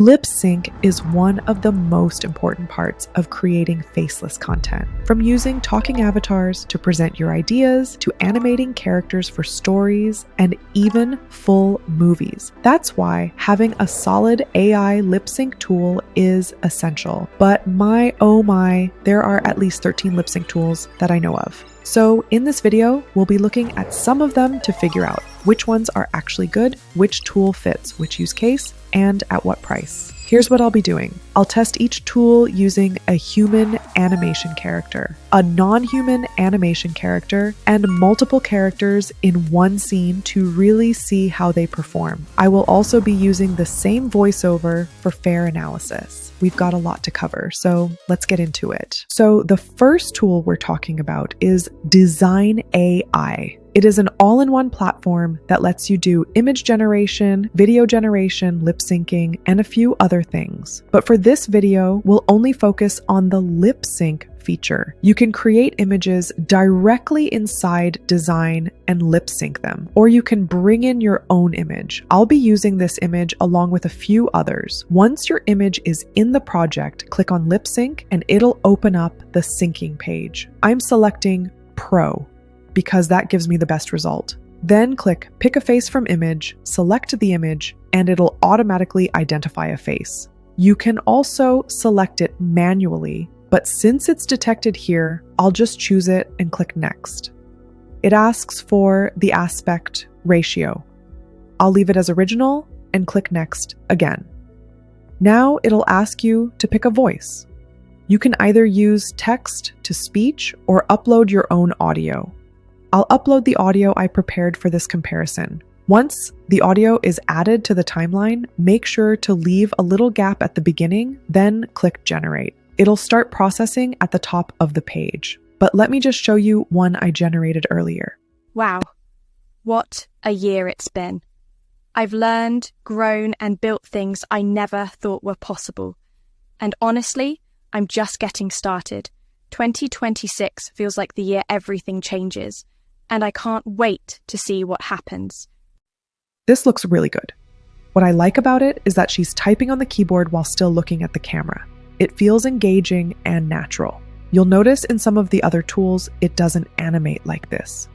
Lip sync is one of the most important parts of creating faceless content. From using talking avatars to present your ideas, to animating characters for stories, and even full movies. That's why having a solid AI lip sync tool is essential. But my, oh my, there are at least 13 lip sync tools that I know of. So in this video, we'll be looking at some of them to figure out which ones are actually good, which tool fits which use case, and at what price. Here's what I'll be doing. I'll test each tool using a human animation character, a non-human animation character, and multiple characters in one scene to really see how they perform. I will also be using the same voiceover for fair analysis. We've got a lot to cover, so let's get into it. So the first tool we're talking about is Dzine AI. It is an all-in-one platform that lets you do image generation, video generation, lip syncing, and a few other things. But for this video, we'll only focus on the lip sync feature. You can create images directly inside Dzine and lip sync them, or you can bring in your own image. I'll be using this image along with a few others. Once your image is in the project, click on lip sync and it'll open up the syncing page. I'm selecting Pro because that gives me the best result. Then click Pick a Face from Image, select the image, and it'll automatically identify a face. You can also select it manually, but since it's detected here, I'll just choose it and click Next. It asks for the aspect ratio. I'll leave it as original and click Next again. Now it'll ask you to pick a voice. You can either use text to speech or upload your own audio. I'll upload the audio I prepared for this comparison. Once the audio is added to the timeline, make sure to leave a little gap at the beginning, then click Generate. It'll start processing at the top of the page. But let me just show you one I generated earlier. Wow, what a year it's been. I've learned, grown, and built things I never thought were possible. And honestly, I'm just getting started. 2026 feels like the year everything changes. And I can't wait to see what happens. This looks really good. What I like about it is that she's typing on the keyboard while still looking at the camera. It feels engaging and natural. You'll notice in some of the other tools, it doesn't animate like this.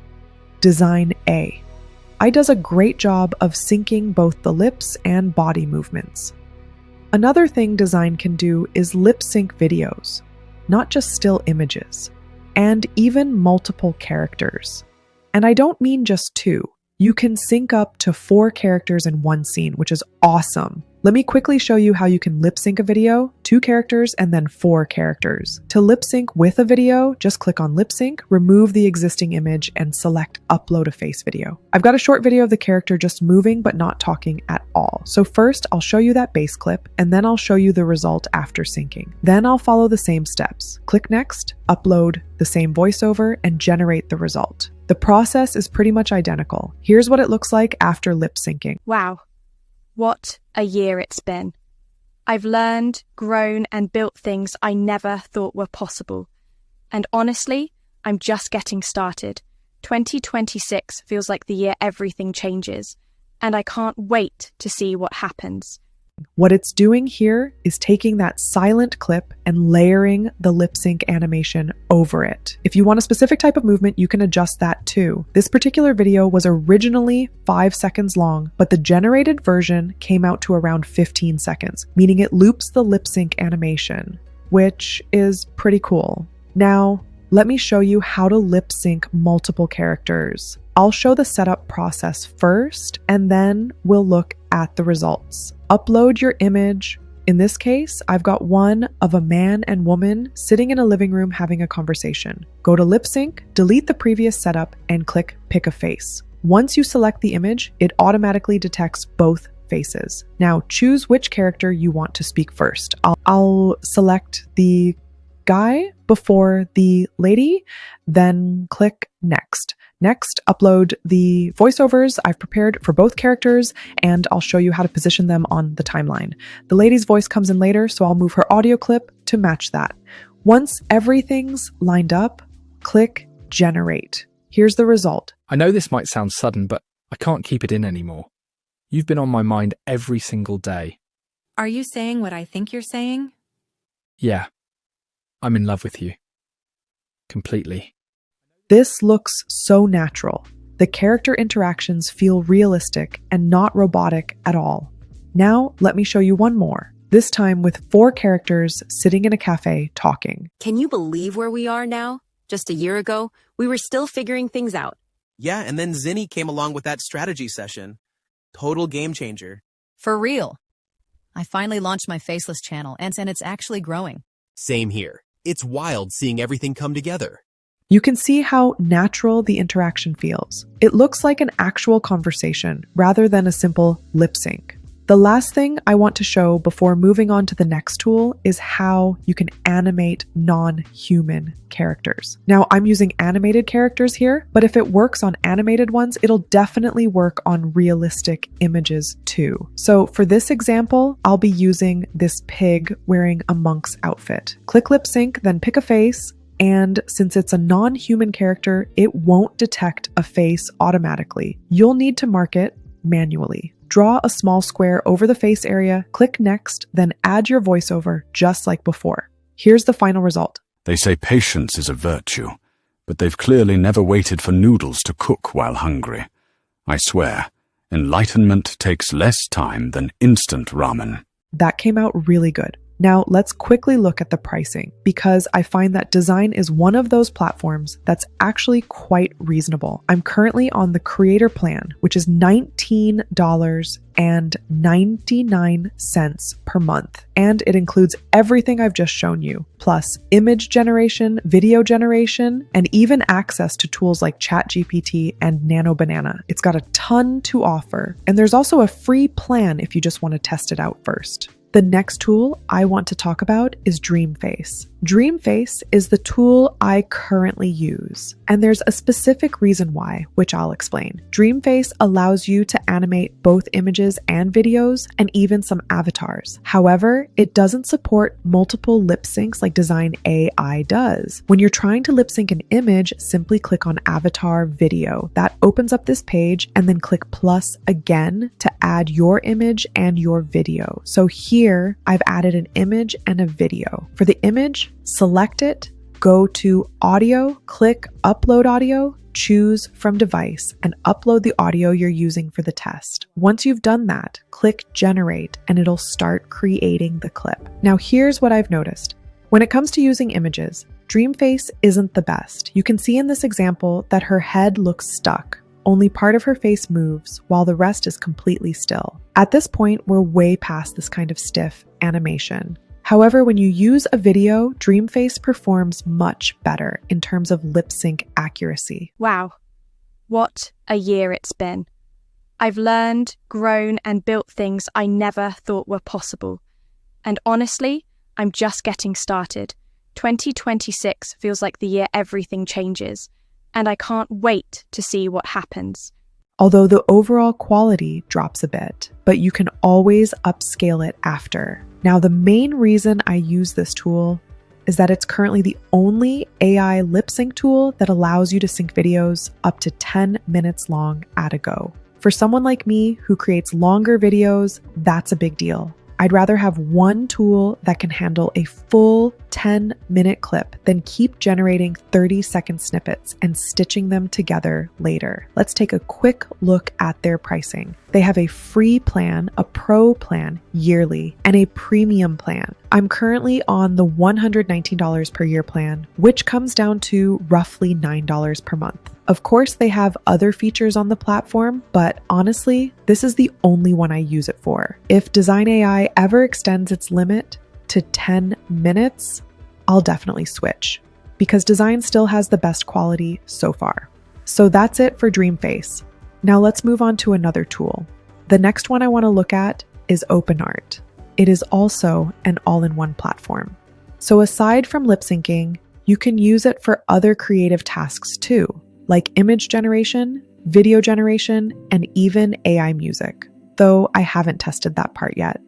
Dzine AI does a great job of syncing both the lips and body movements. Another thing Dzine can do is lip sync videos, not just still images, and even multiple characters. And I don't mean just two. You can sync up to 4 characters in one scene, which is awesome. Let me quickly show you how you can lip sync a video, 2 characters, and then 4 characters. To lip sync with a video, just click on lip sync, remove the existing image, and select upload a face video. I've got a short video of the character just moving but not talking at all. So first, I'll show you that base clip, and then I'll show you the result after syncing. Then I'll follow the same steps. Click next, upload the same voiceover, and generate the result. The process is pretty much identical. Here's what it looks like after lip syncing. Wow, what a year it's been. I've learned, grown, and built things I never thought were possible. And honestly, I'm just getting started. 2026 feels like the year everything changes. And I can't wait to see what happens. What it's doing here is taking that silent clip and layering the lip sync animation over it. If you want a specific type of movement, you can adjust that too. This particular video was originally 5 seconds long, but the generated version came out to around 15 seconds, meaning it loops the lip sync animation, which is pretty cool. Now, let me show you how to lip sync multiple characters. I'll show the setup process first, and then we'll look at the results. Upload your image. In this case, I've got one of a man and woman sitting in a living room having a conversation. Go to lip sync, delete the previous setup, and click Pick a Face. Once you select the image, it automatically detects both faces. Now choose which character you want to speak first. I'll select the guy before the lady, then click Next. Next, upload the voiceovers I've prepared for both characters, and I'll show you how to position them on the timeline. The lady's voice comes in later, so I'll move her audio clip to match that. Once everything's lined up, click Generate. Here's the result. I know this might sound sudden, but I can't keep it in anymore. You've been on my mind every single day. Are you saying what I think you're saying? Yeah, I'm in love with you. Completely. This looks so natural. The character interactions feel realistic and not robotic at all. Now, let me show you one more, this time with 4 characters sitting in a cafe talking. Can you believe where we are now? Just a year ago, we were still figuring things out. Yeah, and then Zinny came along with that strategy session. Total game changer. For real. I finally launched my Faceless channel, and it's actually growing. Same here. It's wild seeing everything come together. You can see how natural the interaction feels. It looks like an actual conversation rather than a simple lip sync. The last thing I want to show before moving on to the next tool is how you can animate non-human characters. Now, I'm using animated characters here, but if it works on animated ones, it'll definitely work on realistic images too. So for this example, I'll be using this pig wearing a monk's outfit. Click lip sync, then pick a face. And since it's a non-human character, it won't detect a face automatically. You'll need to mark it manually. Draw a small square over the face area, click next, then add your voiceover just like before. Here's the final result. They say patience is a virtue, but they've clearly never waited for noodles to cook while hungry. I swear, enlightenment takes less time than instant ramen. That came out really good. Now let's quickly look at the pricing, because I find that Dzine is one of those platforms that's actually quite reasonable. I'm currently on the creator plan, which is $19.99 per month, and it includes everything I've just shown you, plus image generation, video generation, and even access to tools like ChatGPT and Nano Banana. It's got a ton to offer, and there's also a free plan if you just want to test it out first. The next tool I want to talk about is DreamFace. DreamFace is the tool I currently use, and there's a specific reason why, which I'll explain. DreamFace allows you to animate both images and videos, and even some avatars. However, it doesn't support multiple lip syncs like Dzine AI does. When you're trying to lip sync an image, simply click on Avatar Video. That opens up this page, and then click plus again to add your image and your video. So here, I've added an image and a video. For the image, select it, go to audio, click upload audio, choose from device, and upload the audio you're using for the test. Once you've done that, click generate, and it'll start creating the clip. Now here's what I've noticed. When it comes to using images, DreamFace isn't the best. You can see in this example that her head looks stuck. Only part of her face moves while the rest is completely still. At this point, we're way past this kind of stiff animation. However, when you use a video, DreamFace performs much better in terms of lip sync accuracy. Wow, what a year it's been. I've learned, grown, and built things I never thought were possible. And honestly, I'm just getting started. 2026 feels like the year everything changes, and I can't wait to see what happens. Although the overall quality drops a bit, but you can always upscale it after. Now, the main reason I use this tool is that it's currently the only AI lip sync tool that allows you to sync videos up to 10 minutes long at a go. For someone like me who creates longer videos, that's a big deal. I'd rather have one tool that can handle a full 10-minute clip than keep generating 30-second snippets and stitching them together later. Let's take a quick look at their pricing. They have a free plan, a pro plan yearly, and a premium plan. I'm currently on the $119 per year plan, which comes down to roughly $9 per month. Of course, they have other features on the platform, but honestly, this is the only one I use it for. If Dzine AI ever extends its limit to 10 minutes, I'll definitely switch, because Dzine still has the best quality so far. So that's it for DreamFace. Now let's move on to another tool. The next one I want to look at is Openart. It is also an all-in-one platform. So aside from lip syncing, you can use it for other creative tasks too, like image generation, video generation, and even AI music, though I haven't tested that part yet.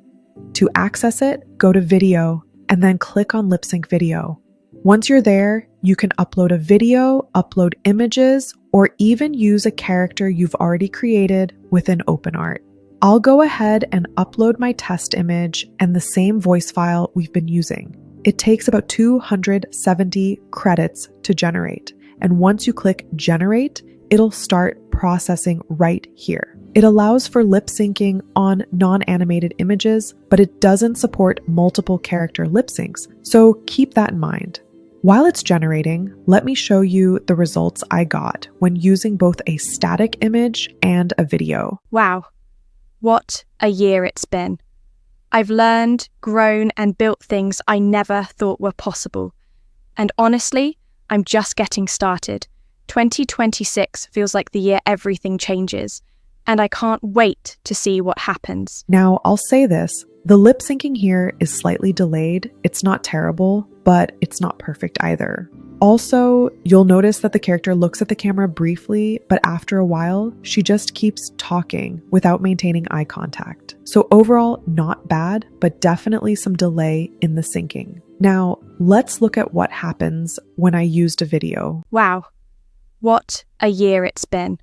To access it, go to video and then click on lip sync video. Once you're there, you can upload a video, upload images, or even use a character you've already created within Openart. I'll go ahead and upload my test image and the same voice file we've been using. It takes about 270 credits to generate. And once you click generate, it'll start processing right here. It allows for lip syncing on non-animated images, but it doesn't support multiple character lip syncs, so keep that in mind. While it's generating, let me show you the results I got when using both a static image and a video. Wow, what a year it's been. I've learned, grown, and built things I never thought were possible. And honestly, I'm just getting started. 2026 feels like the year everything changes, and I can't wait to see what happens. Now, I'll say this, the lip syncing here is slightly delayed. It's not terrible, but it's not perfect either. Also, you'll notice that the character looks at the camera briefly, but after a while, she just keeps talking without maintaining eye contact. So overall, not bad, but definitely some delay in the syncing. Now, let's look at what happens when I used a video. Wow, what a year it's been.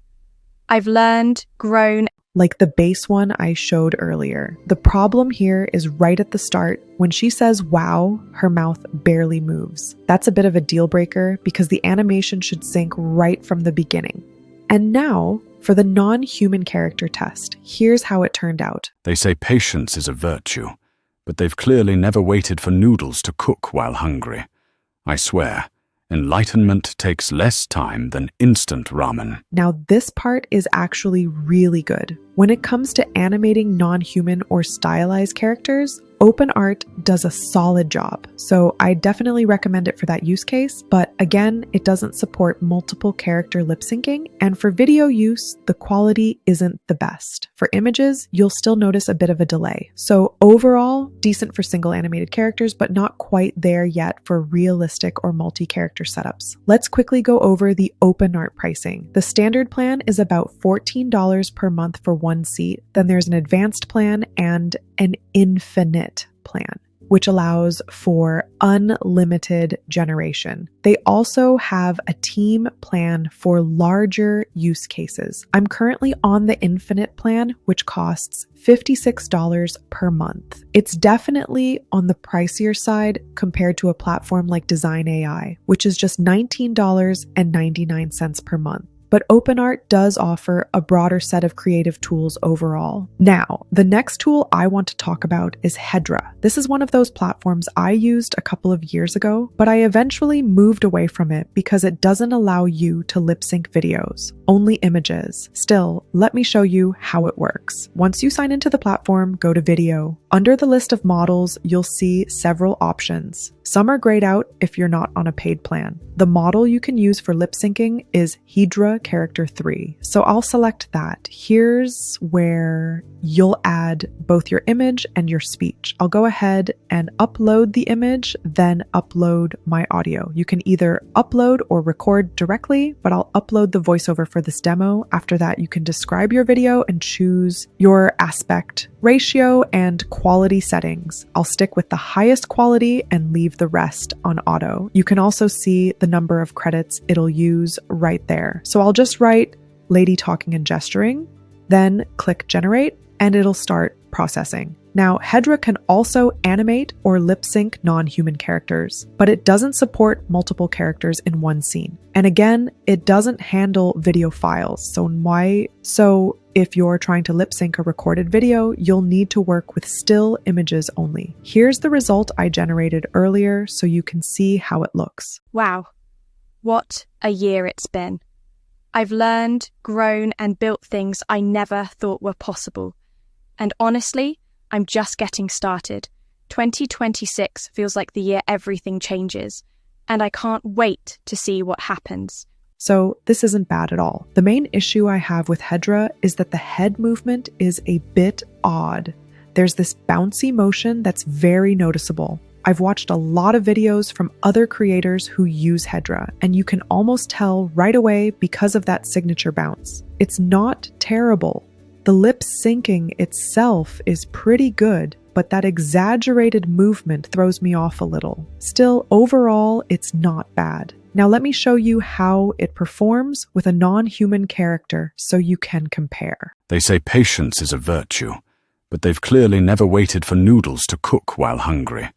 I've learned, grown. Like the base one I showed earlier. The problem here is right at the start. When she says wow, her mouth barely moves. That's a bit of a deal breaker because the animation should sync right from the beginning. And now, for the non-human character test, here's how it turned out. They say patience is a virtue, but they've clearly never waited for noodles to cook while hungry. I swear, enlightenment takes less time than instant ramen. Now this part is actually really good. When it comes to animating non-human or stylized characters, Openart does a solid job, so I definitely recommend it for that use case, but again, it doesn't support multiple character lip syncing, and for video use, the quality isn't the best. For images, you'll still notice a bit of a delay. So overall, decent for single animated characters, but not quite there yet for realistic or multi-character setups. Let's quickly go over the Openart pricing. The standard plan is about $14 per month for one seat, then there's an advanced plan and an infinite plan, which allows for unlimited generation. They also have a team plan for larger use cases. I'm currently on the infinite plan, which costs $56 per month. It's definitely on the pricier side compared to a platform like Dzine AI, which is just $19.99 per month. But Openart does offer a broader set of creative tools overall. Now, the next tool I want to talk about is Hedra. This is one of those platforms I used a couple of years ago, but I eventually moved away from it because it doesn't allow you to lip sync videos, only images. Still, let me show you how it works. Once you sign into the platform, go to video. Under the list of models, you'll see several options. Some are grayed out if you're not on a paid plan. The model you can use for lip syncing is Hedra Character 3. So I'll select that. Here's where you'll add both your image and your speech. I'll go ahead and upload the image, then upload my audio. You can either upload or record directly, but I'll upload the voiceover for this demo. After that, you can describe your video and choose your aspect ratio and quality settings. I'll stick with the highest quality and leave the rest on auto. You can also see the number of credits it'll use right there. So I'll just write lady talking and gesturing, then click generate, and it'll start processing. Now, Hedra can also animate or lip sync non-human characters, but it doesn't support multiple characters in one scene. And again, it doesn't handle video files. So if you're trying to lip sync a recorded video, you'll need to work with still images only. Here's the result I generated earlier so you can see how it looks. Wow, what a year it's been. I've learned, grown, and built things I never thought were possible. And honestly, I'm just getting started. 2026 feels like the year everything changes, and I can't wait to see what happens. So this isn't bad at all. The main issue I have with Hedra is that the head movement is a bit odd. There's this bouncy motion that's very noticeable. I've watched a lot of videos from other creators who use Hedra, and you can almost tell right away because of that signature bounce. It's not terrible. The lip syncing itself is pretty good, but that exaggerated movement throws me off a little. Still, overall, it's not bad. Now let me show you how it performs with a non-human character so you can compare. They say patience is a virtue, but they've clearly never waited for noodles to cook while hungry.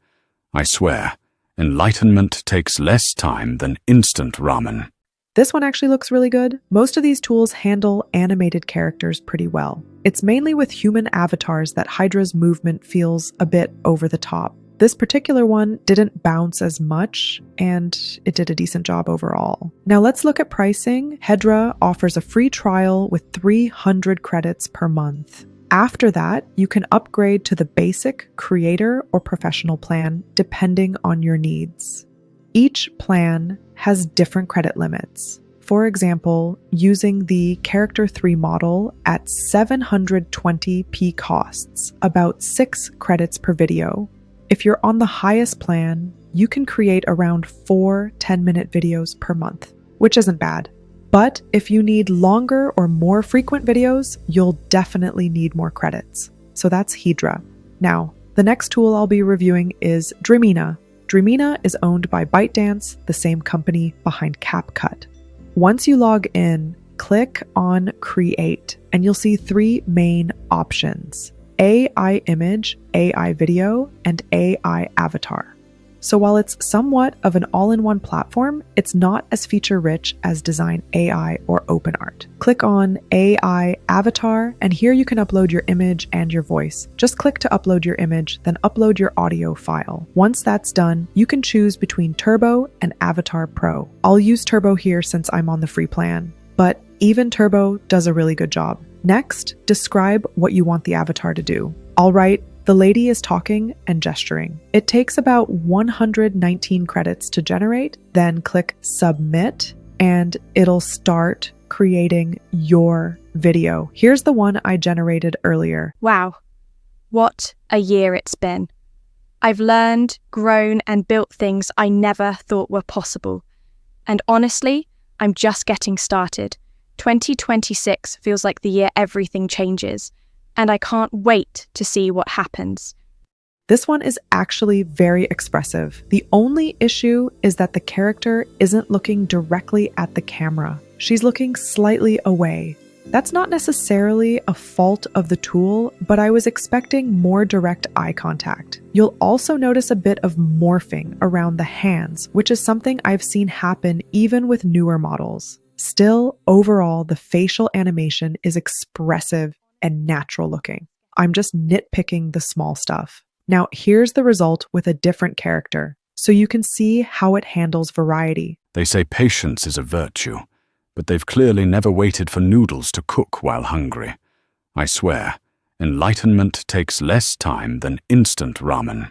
I swear, enlightenment takes less time than instant ramen. This one actually looks really good. Most of these tools handle animated characters pretty well. It's mainly with human avatars that Hedra's movement feels a bit over the top. This particular one didn't bounce as much, and it did a decent job overall. Now let's look at pricing. Hedra offers a free trial with 300 credits per month. After that, you can upgrade to the basic, creator, or professional plan, depending on your needs. Each plan has different credit limits. For example, using the Character 3 model at 720p costs about 6 credits per video. If you're on the highest plan, you can create around 4 10-minute videos per month, which isn't bad. But if you need longer or more frequent videos, you'll definitely need more credits. So that's Hedra. Now, the next tool I'll be reviewing is Dreamina. Dreamina is owned by ByteDance, the same company behind CapCut. Once you log in, click on Create, and you'll see 3 main options: AI image, AI video, and AI avatar. So while it's somewhat of an all-in-one platform, it's not as feature-rich as Dzine AI or Openart. Click on AI avatar, and here you can upload your image and your voice. Just click to upload your image, then upload your audio file. Once that's done, you can choose between Turbo and Avatar Pro. I'll use Turbo here since I'm on the free plan, but even Turbo does a really good job. Next, describe what you want the avatar to do. I'll write, "The lady is talking and gesturing." It takes about 119 credits to generate, then click Submit, and it'll start creating your video. Here's the one I generated earlier. Wow, what a year it's been. I've learned, grown, and built things I never thought were possible. And honestly, I'm just getting started. 2026 feels like the year everything changes, and I can't wait to see what happens. This one is actually very expressive. The only issue is that the character isn't looking directly at the camera. She's looking slightly away. That's not necessarily a fault of the tool, but I was expecting more direct eye contact. You'll also notice a bit of morphing around the hands, which is something I've seen happen even with newer models. Still, overall, the facial animation is expressive and natural looking. I'm just nitpicking the small stuff. Now, here's the result with a different character, so you can see how it handles variety. They say patience is a virtue, but they've clearly never waited for noodles to cook while hungry. I swear, enlightenment takes less time than instant ramen.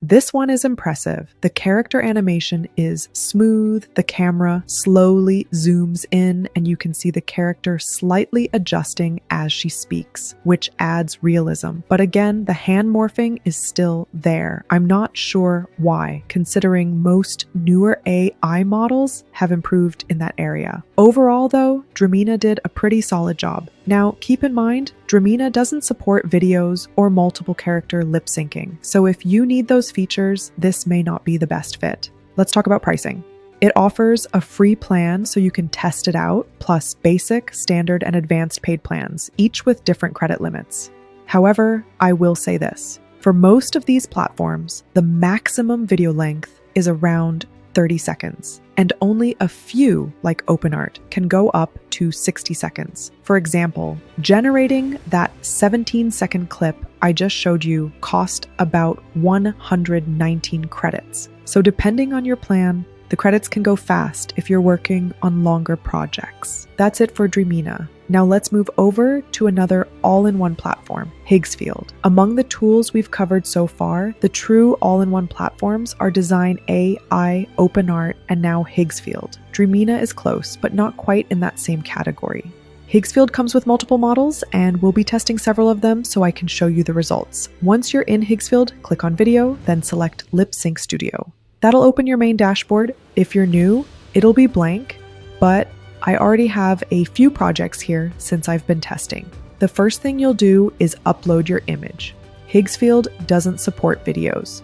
This one is impressive. The character animation is smooth, the camera slowly zooms in, and you can see the character slightly adjusting as she speaks, which adds realism. But again, the hand morphing is still there. I'm not sure why, considering most newer AI models have improved in that area. Overall though, Dreamina did a pretty solid job. Now, keep in mind, Dreamina doesn't support videos or multiple character lip syncing, so if you need those features, this may not be the best fit. Let's talk about pricing. It offers a free plan so you can test it out, plus basic, standard, and advanced paid plans, each with different credit limits. However, I will say this. For most of these platforms, the maximum video length is around 30 seconds, and only a few, like Openart, can go up to 60 seconds. For example, generating that 17-second clip I just showed you cost about 119 credits. So depending on your plan, the credits can go fast if you're working on longer projects. That's it for Dreamina. Now let's move over to another all-in-one platform, Higgsfield. Among the tools we've covered so far, the true all-in-one platforms are Dzine AI, Openart, and now Higgsfield. Dreamina is close, but not quite in that same category. Higgsfield comes with multiple models, and we'll be testing several of them so I can show you the results. Once you're in Higgsfield, click on Video, then select Lip Sync Studio. That'll open your main dashboard. If you're new, it'll be blank, but I already have a few projects here since I've been testing. The first thing you'll do is upload your image. Higgsfield doesn't support videos,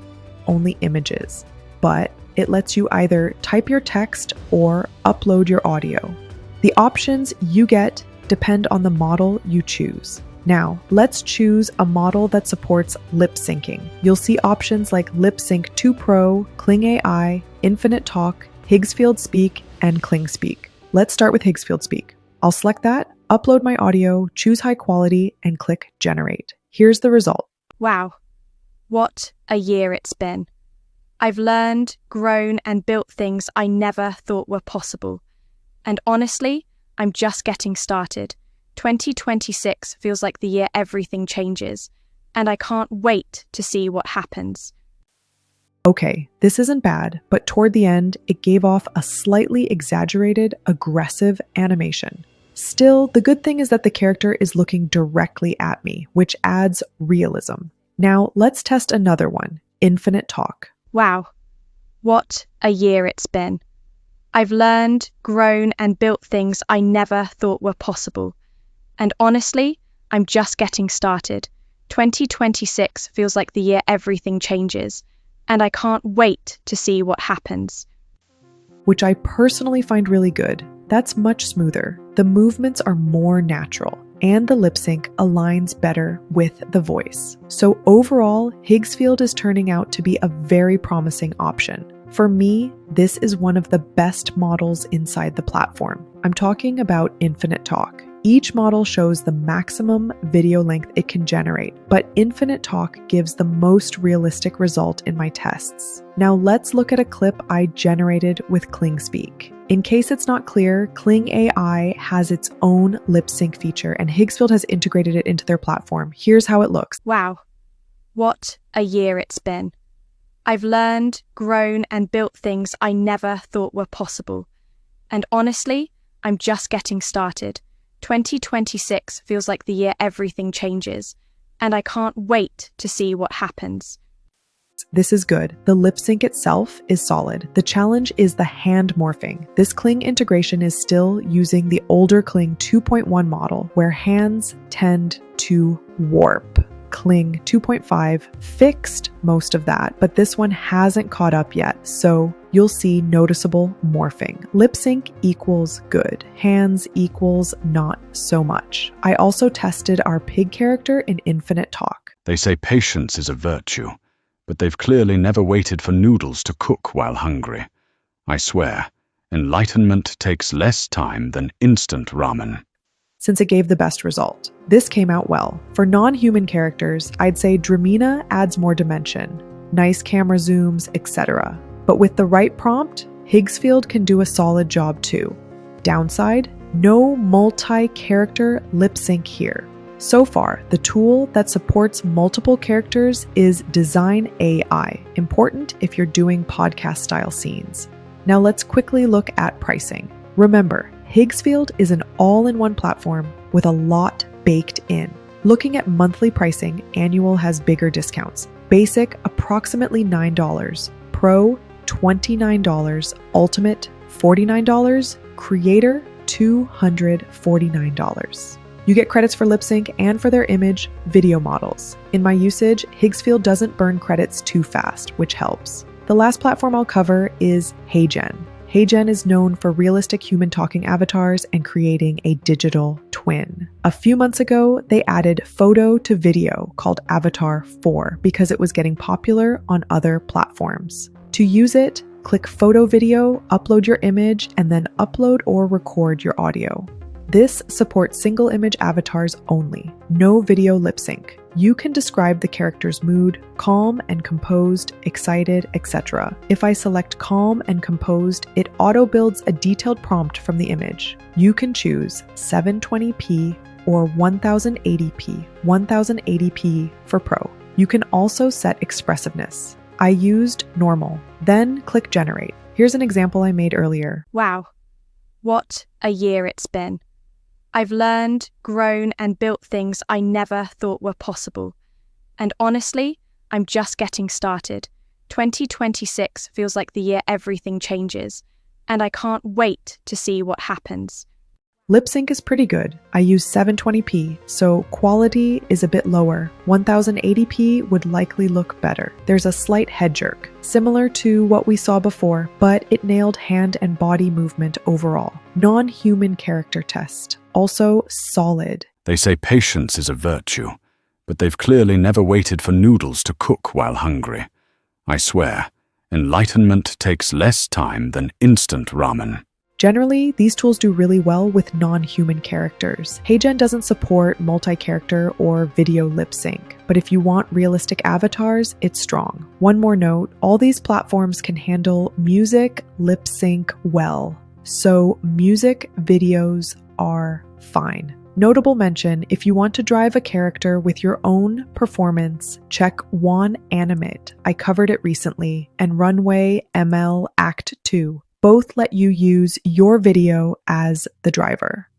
only images, but it lets you either type your text or upload your audio. The options you get depend on the model you choose. Now, let's choose a model that supports lip syncing. You'll see options like Lip Sync 2 Pro, Kling AI, InfiniteTalks, Higgsfield Speak, and Kling Speak. Let's start with Higgsfield Speak. I'll select that, upload my audio, choose high quality, and click Generate. Here's the result. Wow, what a year it's been. I've learned, grown, and built things I never thought were possible. And honestly, I'm just getting started. 2026 feels like the year everything changes, and I can't wait to see what happens. Okay, this isn't bad, but toward the end, it gave off a slightly exaggerated, aggressive animation. Still, the good thing is that the character is looking directly at me, which adds realism. Now, let's test another one, InfiniteTalks. Wow, what a year it's been. I've learned, grown, and built things I never thought were possible. And honestly, I'm just getting started. 2026 feels like the year everything changes, and I can't wait to see what happens. Which I personally find really good. That's much smoother. The movements are more natural, and the lip sync aligns better with the voice. So overall, Higgsfield is turning out to be a very promising option. For me, this is one of the best models inside the platform. I'm talking about InfiniteTalks. Each model shows the maximum video length it can generate, but InfiniteTalks gives the most realistic result in my tests. Now let's look at a clip I generated with Kling Speak. In case it's not clear, Kling AI has its own lip sync feature and Higgsfield has integrated it into their platform. Here's how it looks. Wow, what a year it's been. I've learned, grown, and built things I never thought were possible. And honestly, I'm just getting started. 2026 feels like the year everything changes, and I can't wait to see what happens. This is good. The lip sync itself is solid. The challenge is the hand morphing. This Kling integration is still using the older Kling 2.1 model, where hands tend to warp. Kling 2.5 fixed most of that, but this one hasn't caught up yet, so you'll see noticeable morphing. Lip sync equals good. Hands equals not so much. I also tested our pig character in InfiniteTalks. They say patience is a virtue, but they've clearly never waited for noodles to cook while hungry. I swear, enlightenment takes less time than instant ramen. Since it gave the best result. This came out well. For non-human characters, I'd say Dreamina adds more dimension, nice camera zooms, etc. But with the right prompt, Higgsfield can do a solid job too. Downside, no multi-character lip sync here. So far, the tool that supports multiple characters is Dzine AI, important if you're doing podcast-style scenes. Now let's quickly look at pricing. Remember, Higgsfield is an all-in-one platform with a lot baked in. Looking at monthly pricing, annual has bigger discounts. Basic, approximately $9. Pro, $29. Ultimate, $49. Creator, $249. You get credits for lip sync and for their image video models. In my usage, Higgsfield doesn't burn credits too fast, which helps. The last platform I'll cover is HeyGen. HeyGen is known for realistic human talking avatars and creating a digital twin. A few months ago, they added photo to video called Avatar 4 because it was getting popular on other platforms. To use it, click photo video, upload your image, and then upload or record your audio. This supports single image avatars only, no video lip sync. You can describe the character's mood, calm and composed, excited, etc. If I select calm and composed, it auto-builds a detailed prompt from the image. You can choose 720p or 1080p, 1080p for Pro. You can also set expressiveness. I used normal, then click generate. Here's an example I made earlier. Wow, what a year it's been. I've learned, grown, and built things I never thought were possible. And honestly, I'm just getting started. 2026 feels like the year everything changes, and I can't wait to see what happens. Lip sync is pretty good. I use 720p, so quality is a bit lower. 1080p would likely look better. There's a slight head jerk, similar to what we saw before, but it nailed hand and body movement overall. Non-human character test, also solid. They say patience is a virtue, but they've clearly never waited for noodles to cook while hungry. I swear, enlightenment takes less time than instant ramen. Generally, these tools do really well with non-human characters. HeyGen doesn't support multi-character or video lip sync, but if you want realistic avatars, it's strong. One more note, all these platforms can handle music lip sync well, so music videos are fine. Notable mention, if you want to drive a character with your own performance, check Wan Animate. I covered it recently, and Runway ML Act 2. Both let you use your video as the driver.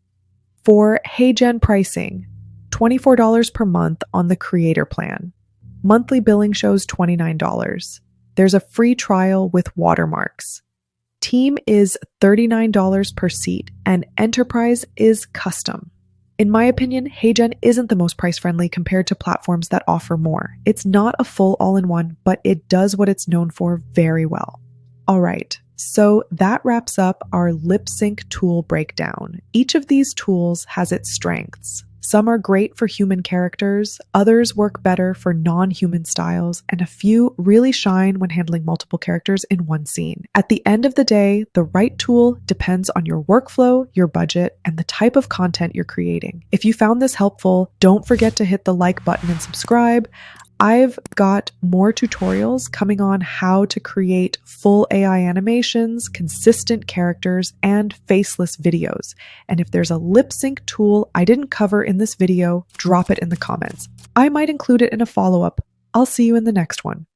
For HeyGen pricing, $24 per month on the creator plan. Monthly billing shows $29. There's a free trial with watermarks. Team is $39 per seat, and Enterprise is custom. In my opinion, HeyGen isn't the most price-friendly compared to platforms that offer more. It's not a full all-in-one, but it does what it's known for very well. All right. So that wraps up our lip sync tool breakdown. Each of these tools has its strengths. Some are great for human characters, others work better for non-human styles, and a few really shine when handling multiple characters in one scene. At the end of the day, the right tool depends on your workflow, your budget, and the type of content you're creating. If you found this helpful, don't forget to hit the like button and subscribe. I've got more tutorials coming on how to create full AI animations, consistent characters, and faceless videos. And if there's a lip sync tool I didn't cover in this video, drop it in the comments. I might include it in a follow-up. I'll see you in the next one.